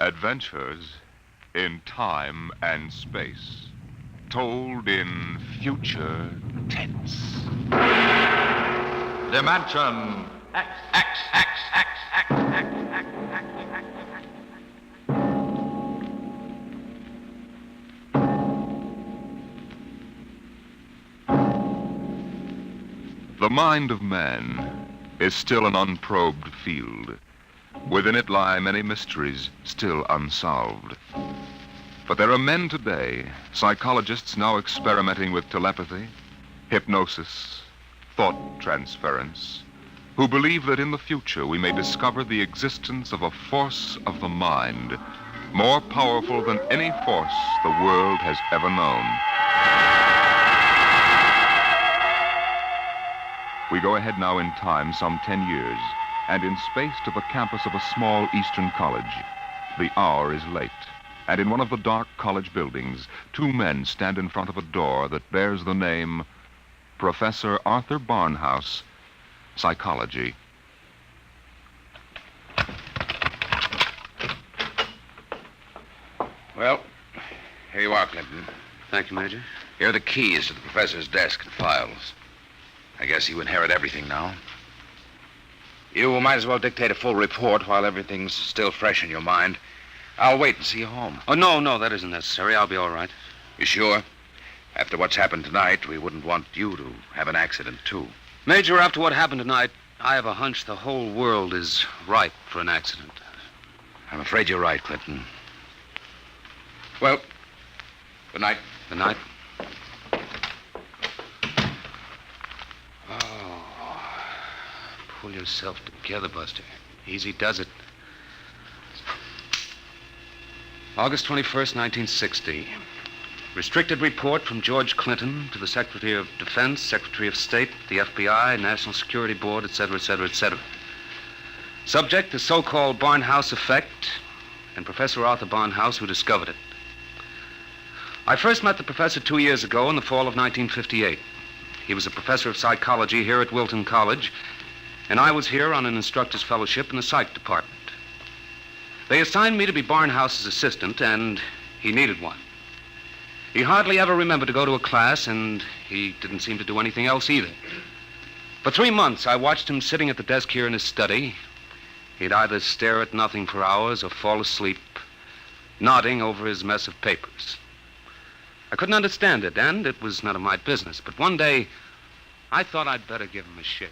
Adventures in time and space, told in future tense. Dimension X. The mind of man is still an unprobed field. Within it lie many mysteries still unsolved. But there are men today, psychologists now experimenting with telepathy, hypnosis, thought transference, who believe that in the future we may discover the existence of a force of the mind more powerful than any force the world has ever known. We go ahead now in time some 10 years, and in space to the campus of a small eastern college. The hour is late, and in one of the dark college buildings, two men stand in front of a door that bears the name Professor Arthur Barnhouse, Psychology. Well, here you are, Clinton. Thank you, Major. Here are the keys to the professor's desk and files. I guess you inherit everything now. You might as well dictate a full report while everything's still fresh in your mind. I'll wait and see you home. Oh, no, that isn't necessary. I'll be all right. You sure? After what's happened tonight, we wouldn't want you to have an accident, too. Major, after what happened tonight, I have a hunch the whole world is ripe for an accident. I'm afraid you're right, Clinton. Well, good night. Good night. Pull yourself together, Buster. Easy does it. August 21st, 1960. Restricted report from George Clinton to the Secretary of Defense, Secretary of State, the FBI, National Security Board, etc., etc., etc. Subject, the so-called Barnhouse effect, and Professor Arthur Barnhouse, who discovered it. I first met the professor 2 years ago in the fall of 1958. He was a professor of psychology here at Wilton College, and I was here on an instructor's fellowship in the psych department. They assigned me to be Barnhouse's assistant, and he needed one. He hardly ever remembered to go to a class, and he didn't seem to do anything else either. For 3 months, I watched him sitting at the desk here in his study. He'd either stare at nothing for hours or fall asleep, nodding over his mess of papers. I couldn't understand it, and it was none of my business. But one day, I thought I'd better give him a shake.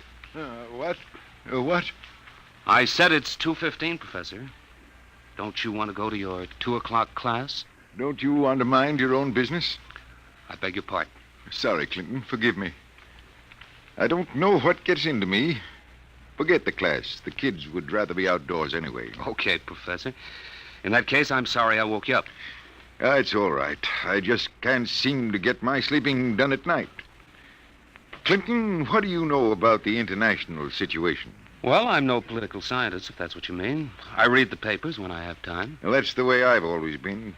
What? I said it's 2:15, Professor. Don't you want to go to your 2 o'clock class? Don't you want to mind your own business? I beg your pardon. Sorry, Clinton. Forgive me. I don't know what gets into me. Forget the class. The kids would rather be outdoors anyway. Okay, Professor. In that case, I'm sorry I woke you up. It's all right. I just can't seem to get my sleeping done at night. Clinton, what do you know about the international situation? Well, I'm no political scientist, if that's what you mean. I read the papers when I have time. Well, that's the way I've always been.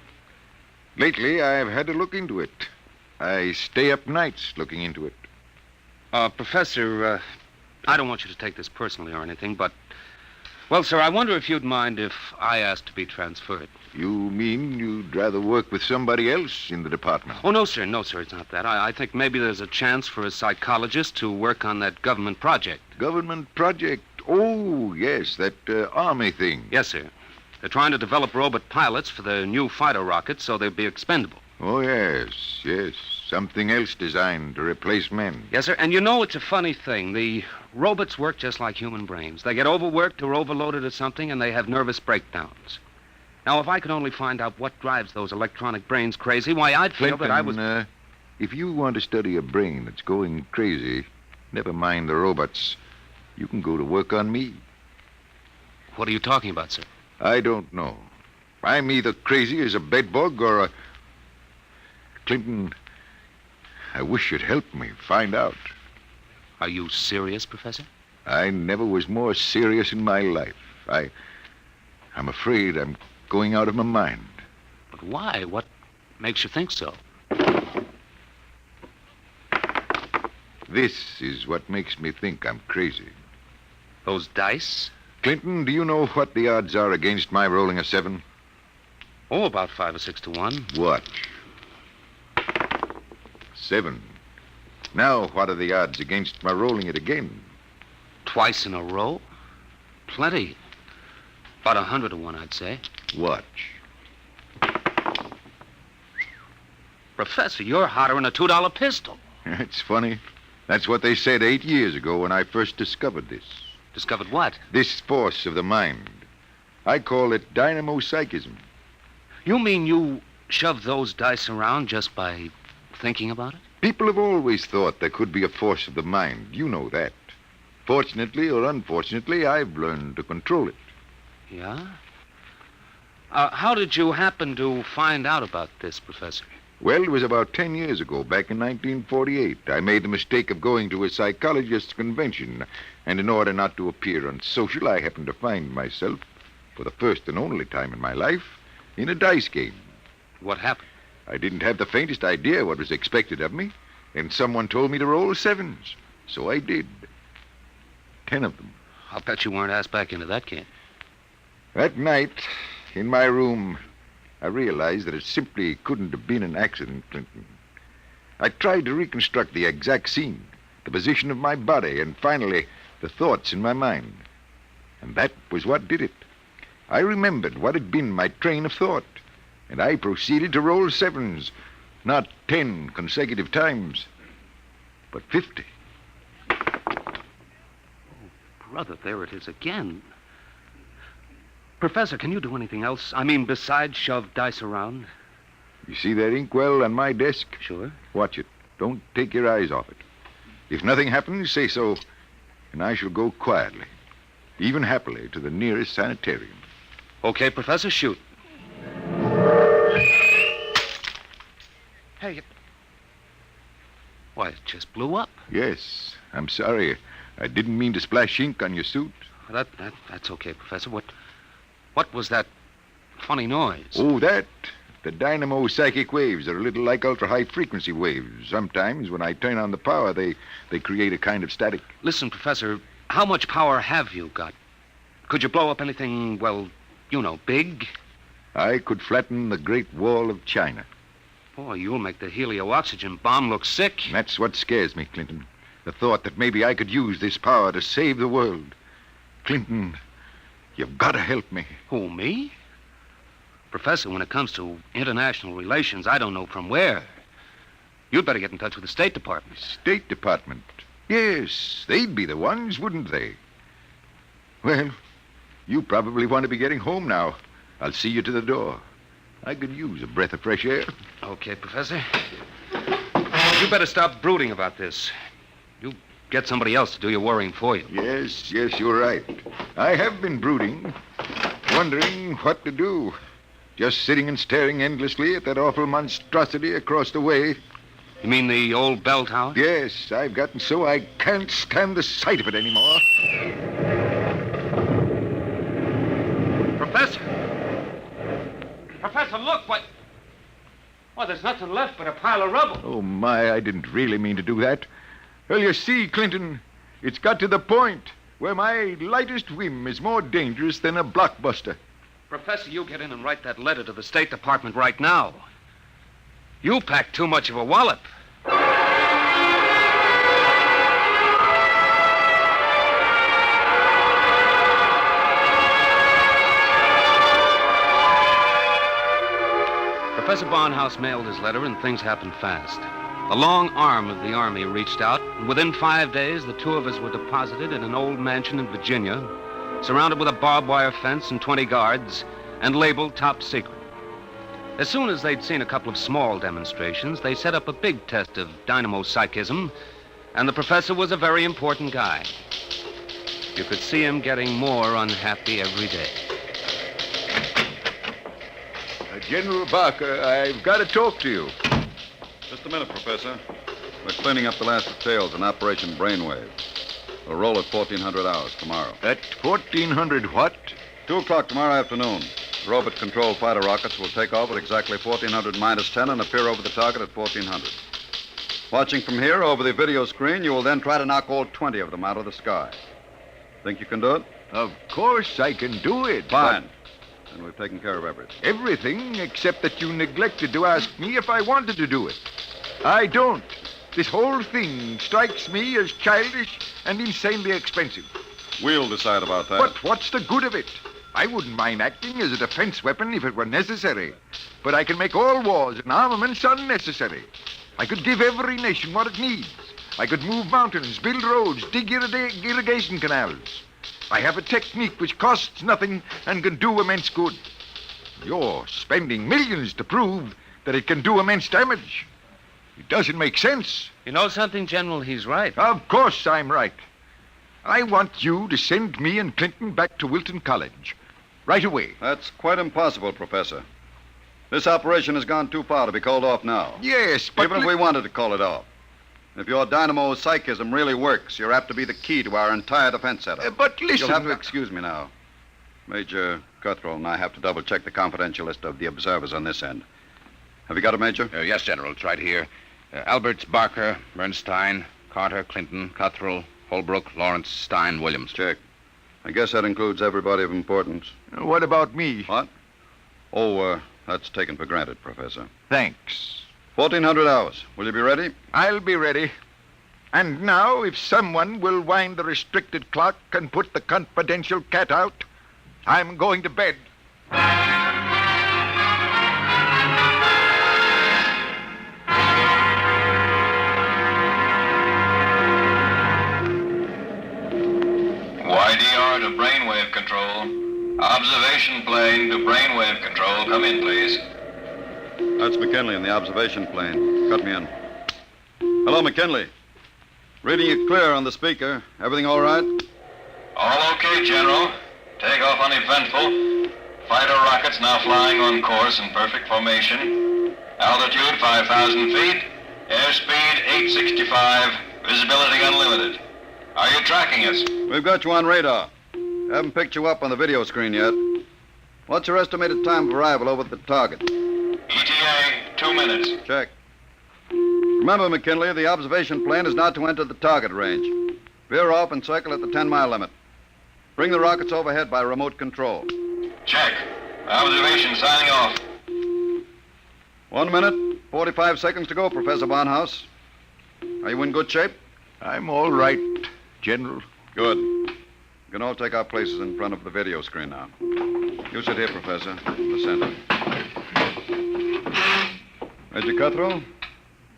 Lately, I've had to look into it. I stay up nights looking into it. Professor, I don't want you to take this personally or anything, but... Well, sir, I wonder if you'd mind if I asked to be transferred. You mean you'd rather work with somebody else in the department? Oh, no, sir, it's not that. I think maybe there's a chance for a psychologist to work on that government project. Government project? Oh, yes, that army thing. Yes, sir. They're trying to develop robot pilots for the new fighter rockets so they'll be expendable. Oh, yes. Something else designed to replace men. Yes, sir, and you know it's a funny thing. The robots work just like human brains. They get overworked or overloaded or something, and they have nervous breakdowns. Now, if I could only find out what drives those electronic brains crazy, why, I'd feel Clinton, that I was... if you want to study a brain that's going crazy, never mind the robots, you can go to work on me. What are you talking about, sir? I don't know. I'm either crazy as a bedbug or a... Clinton, I wish you'd help me find out. Are you serious, Professor? I never was more serious in my life. I'm afraid I'm going out of my mind. But why? What makes you think so? This is what makes me think I'm crazy. Those dice? Clinton, do you know what the odds are against my rolling a 7? Oh, about 5 or 6 to 1. Watch. 7. Now, what are the odds against my rolling it again? Twice in a row? Plenty. About 100 to 1, I'd say. Watch. Professor, you're hotter than a $2 pistol. It's funny. That's what they said 8 years ago when I first discovered this. Discovered what? This force of the mind. I call it dynamo-psychism. You mean you shove those dice around just by thinking about it? People have always thought there could be a force of the mind. You know that. Fortunately or unfortunately, I've learned to control it. Yeah? How did you happen to find out about this, Professor? Well, it was about 10 years ago, back in 1948. I made the mistake of going to a psychologist's convention, and in order not to appear unsocial, I happened to find myself, for the first and only time in my life, in a dice game. What happened? I didn't have the faintest idea what was expected of me, and someone told me to roll 7s. So I did. 10 of them. I'll bet you weren't asked back into that game. That night, in my room, I realized that it simply couldn't have been an accident, Clinton. I tried to reconstruct the exact scene, the position of my body, and finally, the thoughts in my mind. And that was what did it. I remembered what had been my train of thought, and I proceeded to roll 7s, not 10 consecutive times, but 50. Brother, there it is again. Professor, can you do anything else? I mean, besides shove dice around? You see that inkwell on my desk? Sure. Watch it. Don't take your eyes off it. If nothing happens, say so, and I shall go quietly, even happily, to the nearest sanitarium. Okay, Professor, shoot. Hey, why, it just blew up. Yes, I'm sorry. I didn't mean to splash ink on your suit. That's okay, Professor. What was that funny noise? Oh, that? The dynamo psychic waves are a little like ultra-high frequency waves. Sometimes, when I turn on the power, they create a kind of static. Listen, Professor, how much power have you got? Could you blow up anything, well, you know, big? I could flatten the Great Wall of China. Boy, you'll make the helio-oxygen bomb look sick. And that's what scares me, Clinton. The thought that maybe I could use this power to save the world. Clinton, you've got to help me. Who, me? Professor, when it comes to international relations, I don't know from where. You'd better get in touch with the State Department. State Department? Yes, they'd be the ones, wouldn't they? Well, you probably want to be getting home now. I'll see you to the door. I could use a breath of fresh air. Okay, Professor. You better stop brooding about this. You get somebody else to do your worrying for you. Yes, you're right. I have been brooding, wondering what to do. Just sitting and staring endlessly at that awful monstrosity across the way. You mean the old bell tower? Yes, I've gotten so I can't stand the sight of it anymore. Professor! Professor, look, what... Well, there's nothing left but a pile of rubble. Oh, my, I didn't really mean to do that. Well, you see, Clinton, it's got to the point where my lightest whim is more dangerous than a blockbuster. Professor, you get in and write that letter to the State Department right now. You packed too much of a wallop. Professor Barnhouse mailed his letter, and things happened fast. The long arm of the Army reached out, and within 5 days, the two of us were deposited in an old mansion in Virginia, surrounded with a barbed wire fence and 20 guards, and labeled top secret. As soon as they'd seen a couple of small demonstrations, they set up a big test of dynamo psychism, and the professor was a very important guy. You could see him getting more unhappy every day. General Barker, I've got to talk to you. Just a minute, Professor. We're cleaning up the last details in Operation Brainwave. We'll roll at 1400 hours tomorrow. At 1400 what? 2 o'clock tomorrow afternoon. Robot-controlled fighter rockets will take off at exactly 1400 minus 10 and appear over the target at 1400. Watching from here over the video screen, you will then try to knock all 20 of them out of the sky. Think you can do it? Of course I can do it. Fine. and we've taken care of everything. Everything except that you neglected to ask me if I wanted to do it. I don't. This whole thing strikes me as childish and insanely expensive. We'll decide about that. But what's the good of it? I wouldn't mind acting as a defense weapon if it were necessary. But I can make all wars and armaments unnecessary. I could give every nation what it needs. I could move mountains, build roads, dig irrigation canals. I have a technique which costs nothing and can do immense good. You're spending millions to prove that it can do immense damage. It doesn't make sense. You know something, General? He's right. Of course I'm right. I want you to send me and Clinton back to Wilton College. Right away. That's quite impossible, Professor. This operation has gone too far to be called off now. Yes, but... Even if we wanted to call it off. If your dynamo psychism really works, you're apt to be the key to our entire defense setup. But listen... You'll have to excuse me now. Major Cuthrell and I have to double-check the confidential list of the observers on this end. Have you got it, Major? Yes, General. It's right here. Alberts, Barker, Bernstein, Carter, Clinton, Cuthrell, Holbrook, Lawrence, Stein, Williams. Check. I guess that includes everybody of importance. What about me? What? Oh, that's taken for granted, Professor. Thanks. 1400 hours. Will you be ready? I'll be ready. And now, if someone will wind the restricted clock and put the confidential cat out, I'm going to bed. YDR to brainwave control. Observation plane to brainwave control. Come in, please. That's McKinley in the observation plane. Cut me in. Hello, McKinley. Reading you clear on the speaker. Everything all right? All okay, General. Takeoff uneventful. Fighter rockets now flying on course in perfect formation. Altitude 5,000 feet. Airspeed 865. Visibility unlimited. Are you tracking us? We've got you on radar. Haven't picked you up on the video screen yet. What's your estimated time of arrival over at the target? ETA, 2 minutes. Check. Remember, McKinley, the observation plane is not to enter the target range. Veer off and circle at the 10-mile limit. Bring the rockets overhead by remote control. Check. Observation signing off. 1 minute, 45 seconds to go, Professor Barnhouse. Are you in good shape? I'm all right, General. Good. You can all take our places in front of the video screen now. You sit here, Professor, in the center. Major Cuthrell,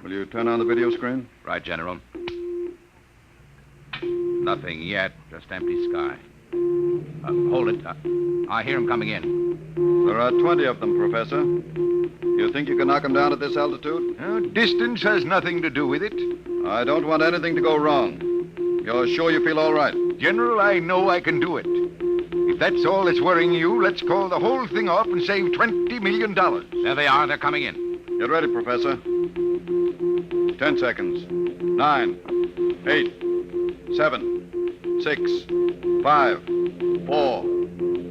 will you turn on the video screen? Right, General. Nothing yet, just empty sky. Hold it. I hear him coming in. There are 20 of them, Professor. You think you can knock them down at this altitude? Distance has nothing to do with it. I don't want anything to go wrong. You're sure you feel all right? General, I know I can do it. If that's all that's worrying you, let's call the whole thing off and save $20 million. There they are. They're coming in. Get ready, Professor. 10 seconds. 9, 8, 7, 6, 5, 4,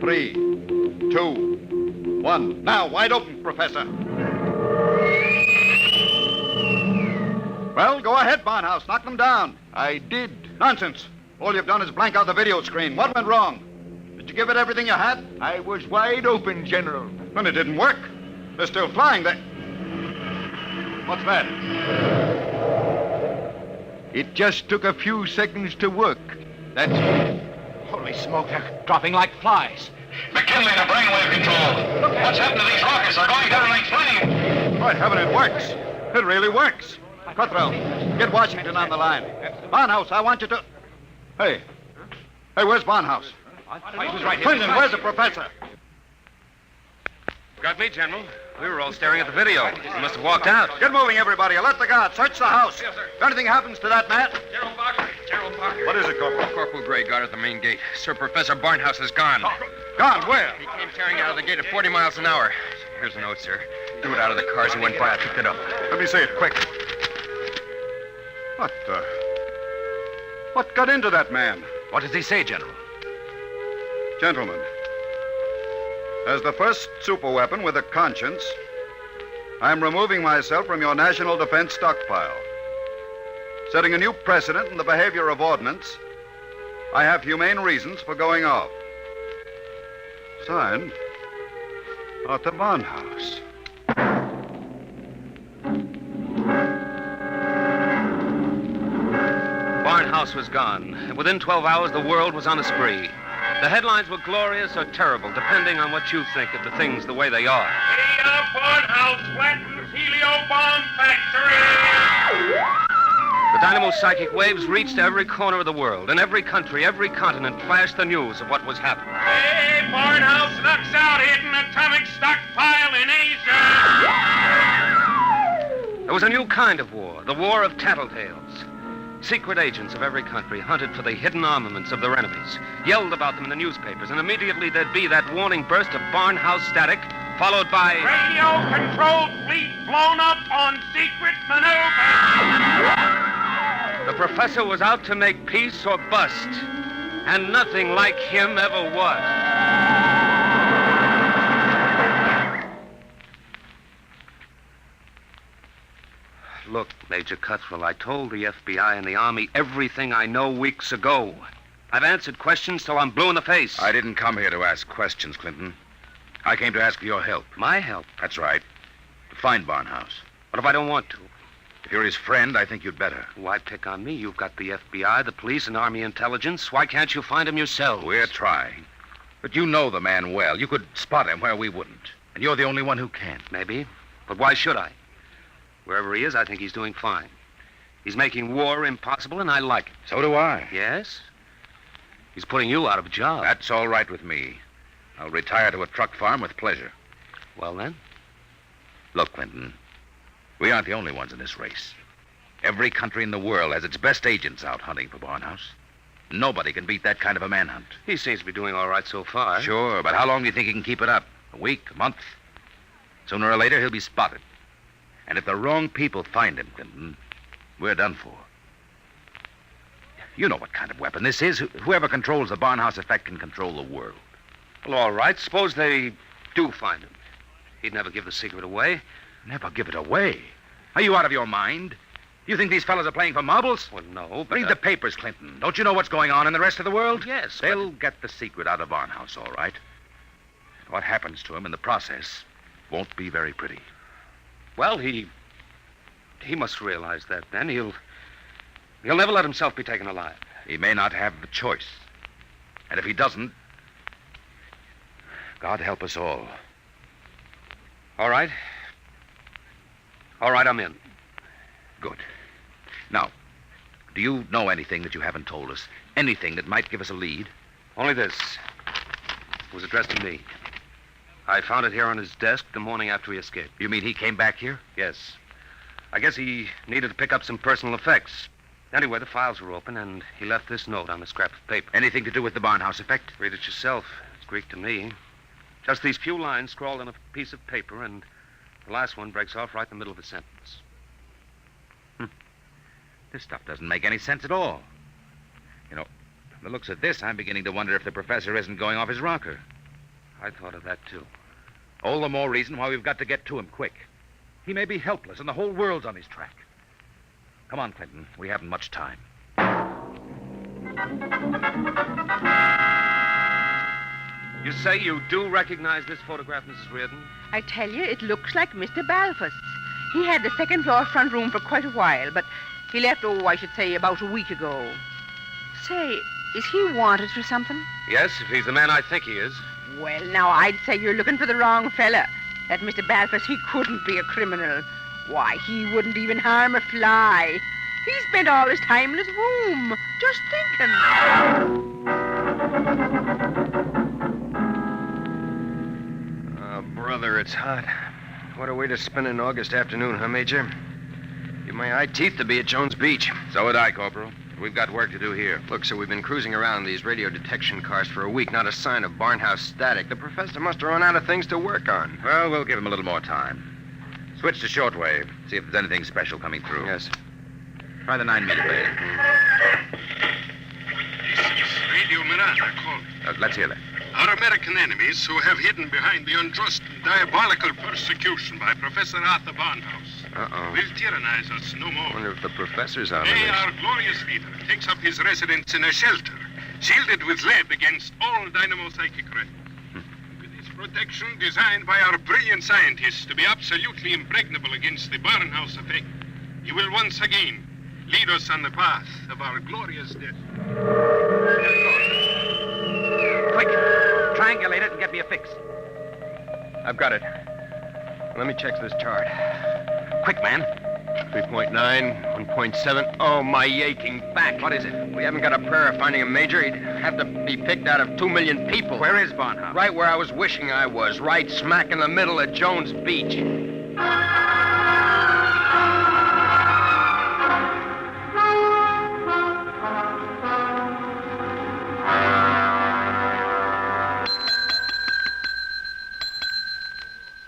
3, 2, 1. Now, wide open, Professor. Well, go ahead, Barnhouse. Knock them down. I did. Nonsense. All you've done is blank out the video screen. What went wrong? Did you give it everything you had? I was wide open, General. Then it didn't work. They're still flying. What's that? It just took a few seconds to work. That's all. Holy smoke, they're dropping like flies. McKinley to brainwave control. What's happened to these rockets? They're going down like flame. By heaven, it works. It really works. Cuthrell, get Washington on the line. Barnhouse, I want you to... Hey, where's Barnhouse? He was right here. Clinton, where's the professor? Got me, General. We were all staring at the video. He must have walked out. Get moving, everybody. Alert the guard. Search the house. Yes, sir. If anything happens to that man... General Barker. General Barker. What is it, Corporal? Corporal Gray, guard at the main gate. Sir, Professor Barnhouse is gone. Gone, where? He came tearing out of the gate at 40 miles an hour. Here's a note, sir. Threw it out of the car as he went by. I picked it up. Let me see it, quick. What got into that man? What does he say, General? Gentlemen, as the first superweapon with a conscience, I'm removing myself from your national defense stockpile. Setting a new precedent in the behavior of ordnance, I have humane reasons for going off. Signed, At the Barnhouse. Barnhouse was gone, and within 12 hours, the world was on a spree. The headlines were glorious or terrible, depending on what you think of the things the way they are. Barnhouse flattens helio bomb factory! The dynamo psychic waves reached every corner of the world. In every country, every continent flashed the news of what was happening. Hey, Barnhouse knocks out hidden atomic stockpile in Asia! There was a new kind of war, the war of tattletales. Secret agents of every country hunted for the hidden armaments of their enemies, yelled about them in the newspapers, and immediately there'd be that warning burst of Barnhouse static, followed by... Radio-controlled fleet blown up on secret maneuver! The professor was out to make peace or bust, and nothing like him ever was. Look, Major Cuthrell, I told the FBI and the Army everything I know weeks ago. I've answered questions till I'm blue in the face. I didn't come here to ask questions, Clinton. I came to ask for your help. My help? That's right. To find Barnhouse. What if I don't want to? If you're his friend, I think you'd better. Why pick on me? You've got the FBI, the police, and Army intelligence. Why can't you find him yourselves? We're trying. But you know the man well. You could spot him where we wouldn't. And you're the only one who can. Maybe. But why should I? Wherever he is, I think he's doing fine. He's making war impossible, and I like it. So do I. Yes? He's putting you out of a job. That's all right with me. I'll retire to a truck farm with pleasure. Well, then? Look, Clinton, we aren't the only ones in this race. Every country in the world has its best agents out hunting for Barnhouse. Nobody can beat that kind of a manhunt. He seems to be doing all right so far. Sure, but how long do you think he can keep it up? A week? A month? Sooner or later, he'll be spotted. And if the wrong people find him, Clinton, we're done for. You know what kind of weapon this is. Whoever controls the Barnhouse effect can control the world. Well, all right. Suppose they do find him. He'd never give the secret away. Never give it away. Are you out of your mind? Do you think these fellas are playing for marbles? Well, no, but... Read the papers, Clinton. Don't you know what's going on in the rest of the world? Yes, but... They'll get the secret out of Barnhouse, all right. And what happens to him in the process won't be very pretty. Well, he must realize that then. He'll never let himself be taken alive. He may not have the choice. And if he doesn't, God help us all. All right. All right, I'm in. Good. Now, do you know anything that you haven't told us? Anything that might give us a lead? Only this. It was addressed to me. I found it here on his desk the morning after he escaped. You mean he came back here? Yes. I guess he needed to pick up some personal effects. Anyway, the files were open, and he left this note on a scrap of paper. Anything to do with the Barnhouse effect? Read it yourself. It's Greek to me. Just these few lines scrawled on a piece of paper, and the last one breaks off right in the middle of the sentence. This stuff doesn't make any sense at all. You know, from the looks of this, I'm beginning to wonder if the professor isn't going off his rocker. I thought of that, too. All the more reason why we've got to get to him quick. He may be helpless, and the whole world's on his track. Come on, Clinton. We haven't much time. You say you do recognize this photograph, Mrs. Reardon? I tell you, it looks like Mr. Balfour's. He had the second floor front room for quite a while, but he left, I should say, about a week ago. Say, is he wanted for something? Yes, if he's the man I think he is. Well, now, I'd say you're looking for the wrong fella. That Mr. Balfour, he couldn't be a criminal. Why, he wouldn't even harm a fly. He spent all his time in his room, just thinking. Brother, it's hot. What a way to spend an August afternoon, huh, Major? Give my eye teeth to be at Jones Beach. So would I, Corporal. We've got work to do here. Look, so we've been cruising around these radio detection cars for a week. Not a sign of Barnhouse static. The professor must have run out of things to work on. Well, we'll give him a little more time. Switch to shortwave. See if there's anything special coming through. Yes. Try the 9-meter band. This is Radio Miranda calling. Let's hear that. Our American enemies who have hidden behind the unjust and diabolical persecution by Professor Arthur Barnhouse will tyrannize us no I more. wonder if the professor's out of Today, this. our glorious leader takes up his residence in a shelter, shielded with lead against all dynamo psychic rays. With his protection designed by our brilliant scientists to be absolutely impregnable against the Barnhouse effect. You will once again lead us on the path of our glorious death. Quick, triangulate it and get me a fix. I've got it. Let me check this chart. Quick, man. 3.9, 1.7. Oh, my aching back. What is it? We haven't got a prayer of finding a major. He'd have to be picked out of 2 million people. Where is Barnhouse? Right where I was wishing I was. Right smack in the middle of Jones Beach.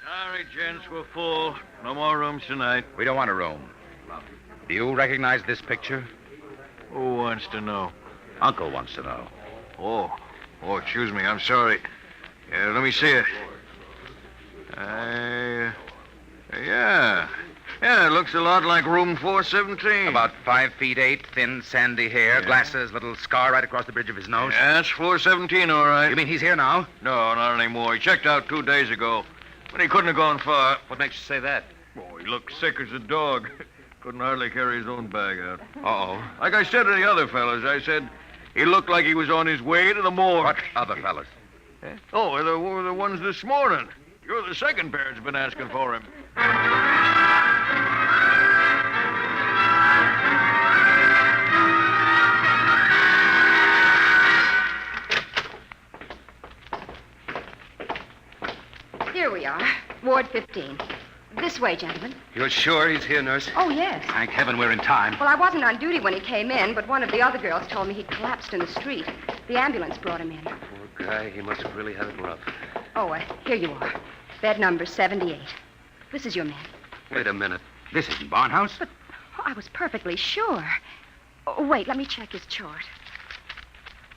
Sorry, gents, we're full. No more rooms tonight. We don't want a room. Do you recognize this picture? Who wants to know? Uncle wants to know. Oh, excuse me. I'm sorry. Yeah, let me see it. Yeah, it looks a lot like room 417. About 5 feet 8, thin, sandy hair, glasses, little scar right across the bridge of his nose. Yeah, that's 417, all right. You mean he's here now? No, not anymore. He checked out 2 days ago, but he couldn't have gone far. What makes you say that? Oh, he looked sick as a dog. Couldn't hardly carry his own bag out. Uh-oh. Like I said to the other fellas, I said he looked like he was on his way to the morgue. What other fellas? Oh, the ones this morning. You're the second pair that's been asking for him. Here we are, Ward 15. This way, gentlemen. You're sure he's here, nurse? Oh, yes. Thank heaven we're in time. Well, I wasn't on duty when he came in, but one of the other girls told me he collapsed in the street. The ambulance brought him in. Poor guy. He must have really had it rough. Oh, here you are. Bed number 78. This is your man. Wait a minute. This isn't Barnhouse. But I was perfectly sure. Oh, wait, let me check his chart.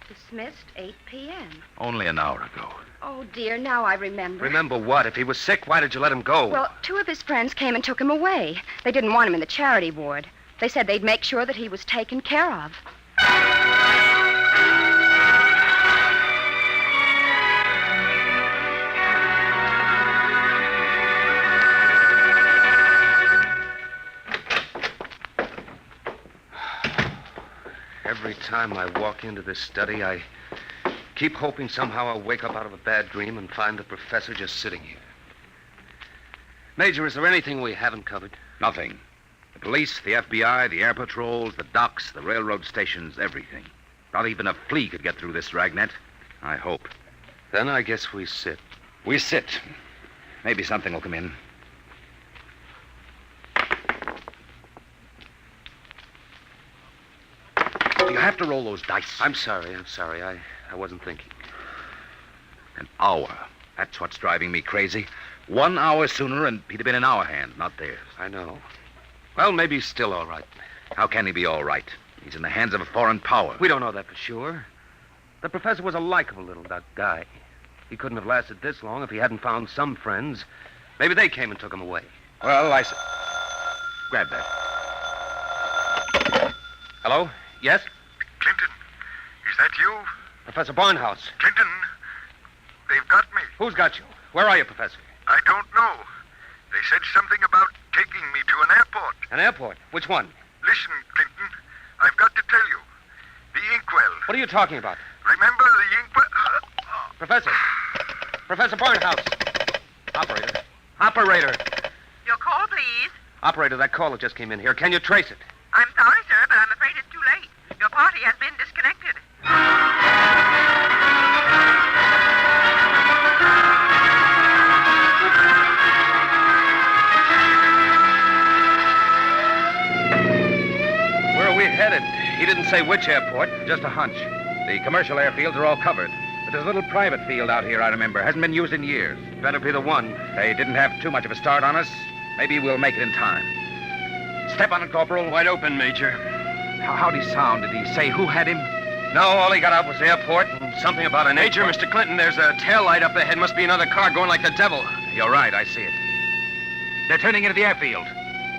Dismissed 8 p.m. Only an hour ago. Oh, dear, now I remember. Remember what? If he was sick, why did you let him go? Well, 2 of his friends came and took him away. They didn't want him in the charity ward. They said they'd make sure that he was taken care of. Every time I walk into this study, I keep hoping somehow I'll wake up out of a bad dream and find the professor just sitting here. Major, is there anything we haven't covered? Nothing. The police, the FBI, the air patrols, the docks, the railroad stations, everything. Not even a flea could get through this dragnet. I hope. Then I guess we sit. We sit. Maybe something will come in. Do you have to roll those dice? I'm sorry. I wasn't thinking. An hour. That's what's driving me crazy. 1 hour sooner, and he'd have been in our hand, not theirs. I know. Well, maybe he's still all right. How can he be all right? He's in the hands of a foreign power. We don't know that for sure. The professor was a likable little guy. He couldn't have lasted this long if he hadn't found some friends. Maybe they came and took him away. Well, grab that. Hello? Yes? Clinton, is that you? Professor Barnhouse. Clinton, they've got me. Who's got you? Where are you, Professor? I don't know. They said something about taking me to an airport. An airport? Which one? Listen, Clinton, I've got to tell you. The inkwell. What are you talking about? Remember the inkwell? Professor. Professor Barnhouse. Operator. Your call, please. Operator, that caller just came in here. Can you trace it? I'm sorry, sir, but I'm afraid it's too late. Your party has been disconnected. Where are we headed? He didn't say which airport. Just a hunch. The commercial airfields are all covered. But there's a little private field out here, I remember. Hasn't been used in years. Better be the one. They didn't have too much of a start on us. Maybe we'll make it in time. Step on it, Corporal. Wide open, Major. How'd he sound? Did he say who had him? No, all he got out was airport and something about an Major, airport. Mr. Clinton, there's a tail light up ahead. Must be another car going like the devil. You're right, I see it. They're turning into the airfield.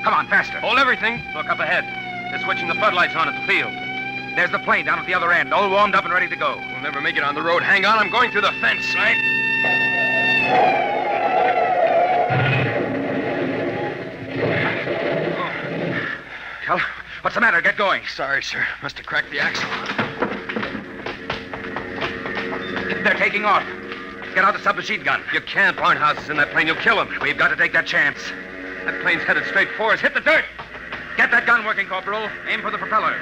Come on, faster. Hold everything. Look up ahead. They're switching the floodlights on at the field. There's the plane down at the other end, all warmed up and ready to go. We'll never make it on the road. Hang on, I'm going through the fence. Right. Hell, what's the matter? Get going. Sorry, sir. Must have cracked the axle. They're taking off. Get out the submachine gun. You can't. Barnhouse is in that plane. You'll kill him. We've got to take that chance. That plane's headed straight for us. Hit the dirt. Get that gun working, Corporal. Aim for the propeller.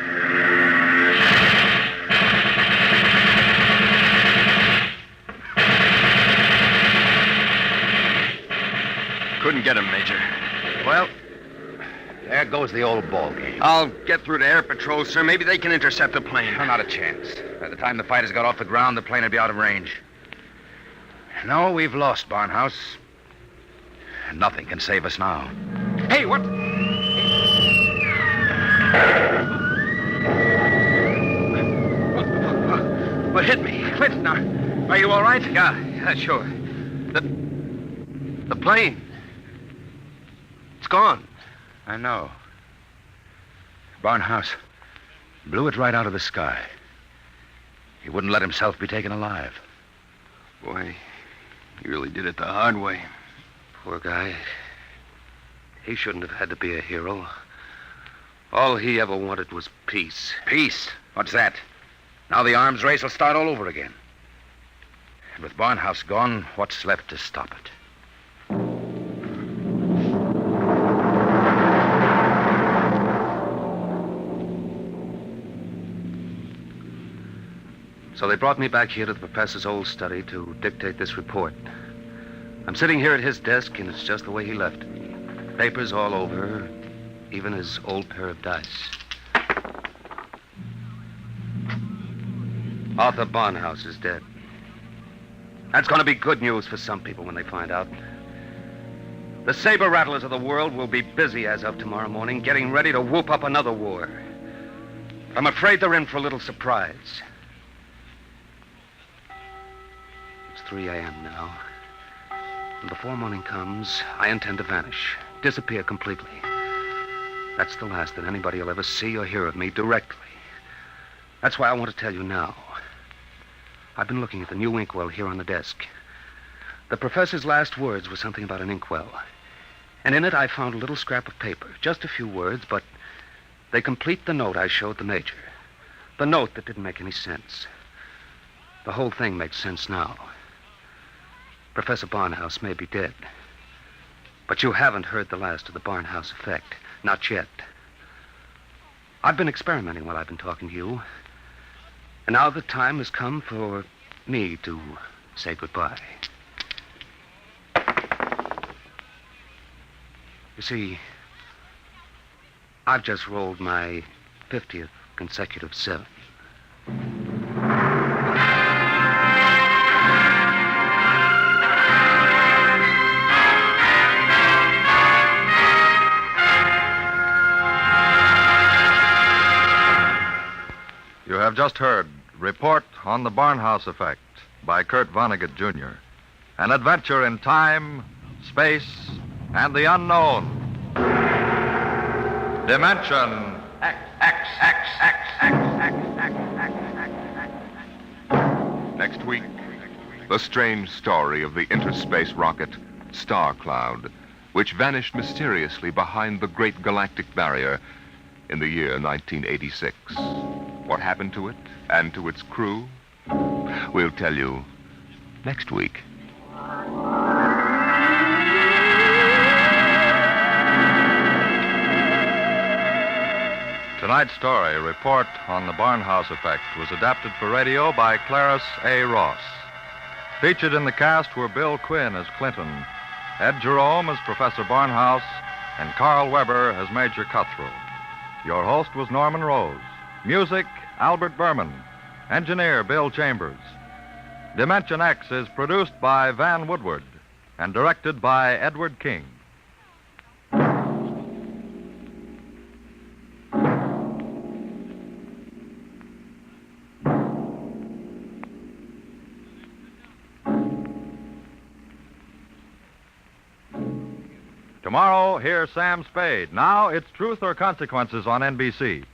Couldn't get him, Major. Well, there goes the old ball game. I'll get through to Air Patrol, sir. Maybe they can intercept the plane. No, not a chance. By the time the fighters got off the ground, the plane would be out of range. No, we've lost, Barnhouse. Nothing can save us now. Hey, what? What hit me? Clint, now, are you all right? Yeah, sure. The plane. It's gone. I know. Barnhouse blew it right out of the sky. He wouldn't let himself be taken alive. Boy, he really did it the hard way. Poor guy. He shouldn't have had to be a hero. All he ever wanted was peace. Peace? What's that? Now the arms race will start all over again. And with Barnhouse gone, what's left to stop it? So they brought me back here to the professor's old study to dictate this report. I'm sitting here at his desk, and it's just the way he left it. Papers all over, even his old pair of dice. Arthur Barnhouse is dead. That's going to be good news for some people when they find out. The saber rattlers of the world will be busy as of tomorrow morning, getting ready to whoop up another war. But I'm afraid they're in for a little surprise. It's 3 a.m. now. And before morning comes, I intend to vanish, disappear completely. That's the last that anybody will ever see or hear of me directly. That's why I want to tell you now. I've been looking at the new inkwell here on the desk. The professor's last words were something about an inkwell. And in it, I found a little scrap of paper. Just a few words, but they complete the note I showed the major. The note that didn't make any sense. The whole thing makes sense now. Professor Barnhouse may be dead. But you haven't heard the last of the Barnhouse effect. Not yet. I've been experimenting while I've been talking to you. And now the time has come for me to say goodbye. You see, I've just rolled my 50th consecutive 7. You have just heard Report on the Barnhouse Effect by Kurt Vonnegut, Jr. An adventure in time, space, and the unknown. Dimension X. Next week, the strange story of the interspace rocket Star Cloud, which vanished mysteriously behind the Great Galactic Barrier in the year 1986. What happened to it and to its crew? We'll tell you next week. Tonight's story, Report on the Barnhouse Effect, was adapted for radio by Clarice A. Ross. Featured in the cast were Bill Quinn as Clinton, Ed Jerome as Professor Barnhouse, and Carl Weber as Major Cutthroat. Your host was Norman Rose. Music, Albert Berman. Engineer, Bill Chambers. Dimension X is produced by Van Woodward and directed by Edward King. Tomorrow, hear Sam Spade. Now it's Truth or Consequences on NBC.